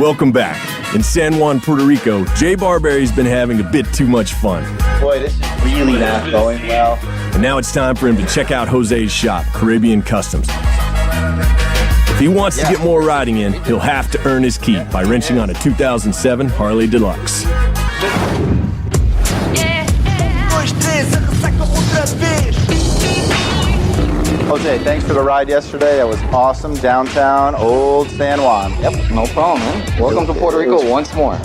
Welcome back. In San Juan, Puerto Rico, Jay Barbieri's been having a bit too much fun. Boy, this is really not going well. And now it's time for him to check out Jose's shop, Caribbean Customs. If he wants to get more riding in, he'll have to earn his keep by wrenching on a 2007 Harley Deluxe. Jose, thanks for the ride yesterday. That was awesome. Downtown, old San Juan. Yep, no problem, man. Welcome to Puerto Rico once more.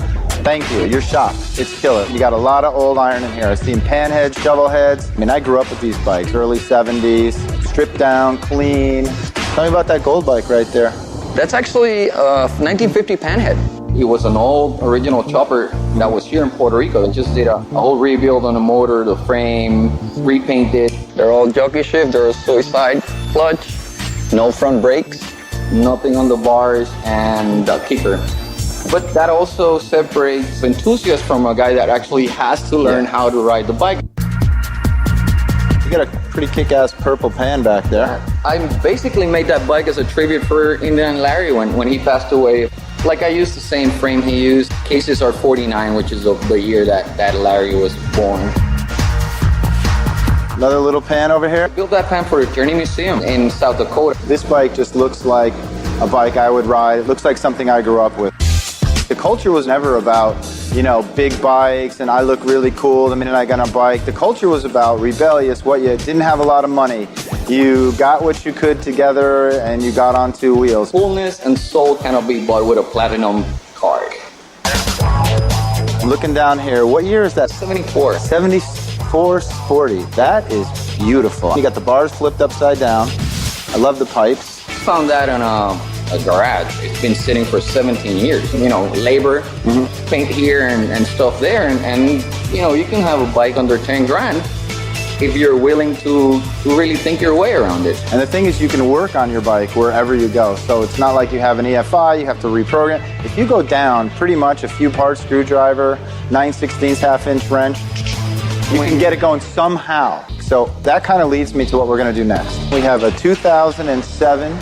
Thank you. Your shop, it's killer. You got a lot of old iron in here. I've seen panheads, shovel heads. I mean, I grew up with these bikes, early 70s, stripped down, clean. Tell me about that gold bike right there. That's actually a 1950 panhead. It was an old original chopper that was here in Puerto Rico. They just did a whole rebuild on the motor, the frame, repainted. They're all jockey shift, they're a suicide clutch, no front brakes, nothing on the bars, and a kicker. But that also separates enthusiasts from a guy that actually has to learn how to ride the bike. You got a pretty kick-ass purple pan back there. I basically made that bike as a tribute for Indian Larry when he passed away. Like, I used the same frame he used. Cases are 49, which is the year that Larry was born. Another little pan over here. I built that pan for the Journey Museum in South Dakota. This bike just looks like a bike I would ride. It looks like something I grew up with. The culture was never about, you know, big bikes and I look really cool the minute I got on a bike. The culture was about rebellious, what you didn't have a lot of money. You got what you could together and you got on two wheels. Coolness and soul cannot be bought with a platinum card. I'm looking down here. What year is that? 74. 74 Sporty. That is beautiful. You got the bars flipped upside down. I love the pipes. Found that in a garage. It's been sitting for 17 years. You know, labor, paint here and stuff there. And, you know, you can have a bike under 10 grand if you're willing to really think your way around it. And the thing is, you can work on your bike wherever you go. So it's not like you have an EFI, you have to reprogram. If you go down pretty much a few parts, screwdriver, 9/16 half-inch wrench, you can get it going somehow. So that kind of leads me to what we're going to do next. We have a 2007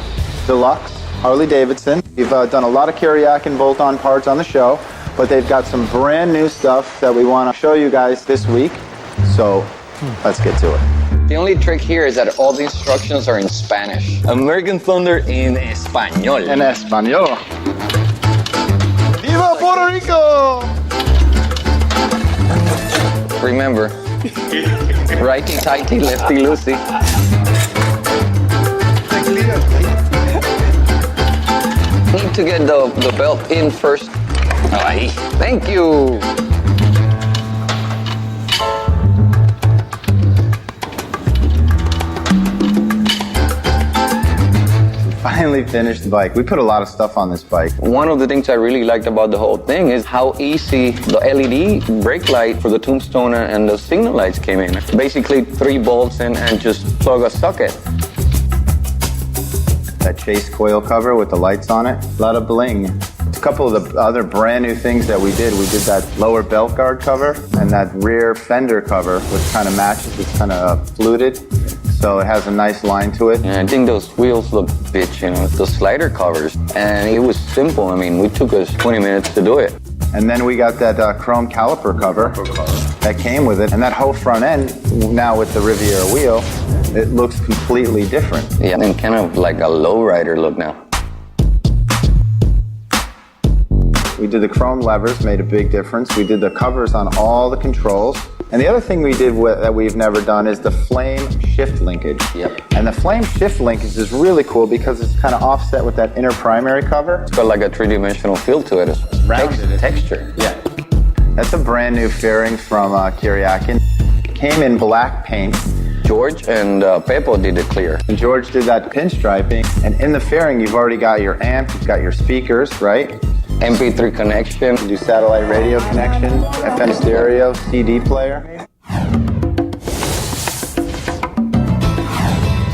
Deluxe Harley Davidson. We've done a lot of Kiriak and bolt-on parts on the show, but they've got some brand new stuff that we want to show you guys this week. So let's get to it. The only trick here is that all the instructions are in Spanish. American Thunder in español. En español. Viva Puerto Rico! Remember, righty-tighty, lefty-loosey. Need to get the belt in first. Ahí. Thank you. Finally finished the bike. We put a lot of stuff on this bike. One of the things I really liked about the whole thing is how easy the LED brake light for the tombstone and the signal lights came in. Basically 3 bolts in and just plug a socket. That chase coil cover with the lights on it, a lot of bling. A couple of the other brand new things that we did that lower belt guard cover and that rear fender cover, which kind of matches. It's kind of fluted, so it has a nice line to it. And I think those wheels look bitch, you know, the slider covers. And it was simple. I mean, we took us 20 minutes to do it. And then we got that chrome caliper cover that came with it. And that whole front end, now with the Riviera wheel, it looks completely different. Yeah, and kind of like a lowrider look now. We did the chrome levers, made a big difference. We did the covers on all the controls. And the other thing we did that we've never done is the flame shift linkage. Yep. And the flame shift linkage is really cool because it's kind of offset with that inner primary cover. It's got like a 3-dimensional feel to it. It's rounded. Texture. Yeah. That's a brand new fairing from Kiriak. It came in black paint. George and Pepo did it clear. And George did that pinstriping. And in the fairing, you've already got your amp, you've got your speakers, right? MP3 connection. You do satellite radio connection, FM stereo, CD player.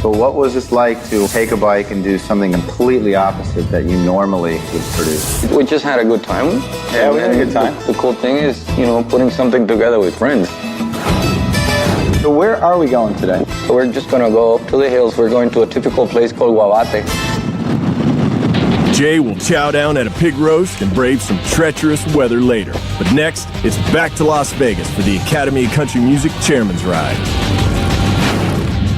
So what was this like to take a bike and do something completely opposite that you normally would produce? We just had a good time. Yeah, we had a good time. The cool thing is, you know, putting something together with friends. So where are we going today? So we're just gonna go up to the hills. We're going to a typical place called Guabate. Jay will chow down at a pig roast and brave some treacherous weather later. But next, it's back to Las Vegas for the Academy of Country Music Chairman's Ride.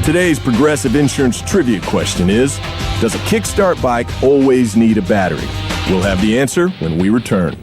Today's Progressive Insurance trivia question is, does a kickstart bike always need a battery? We'll have the answer when we return.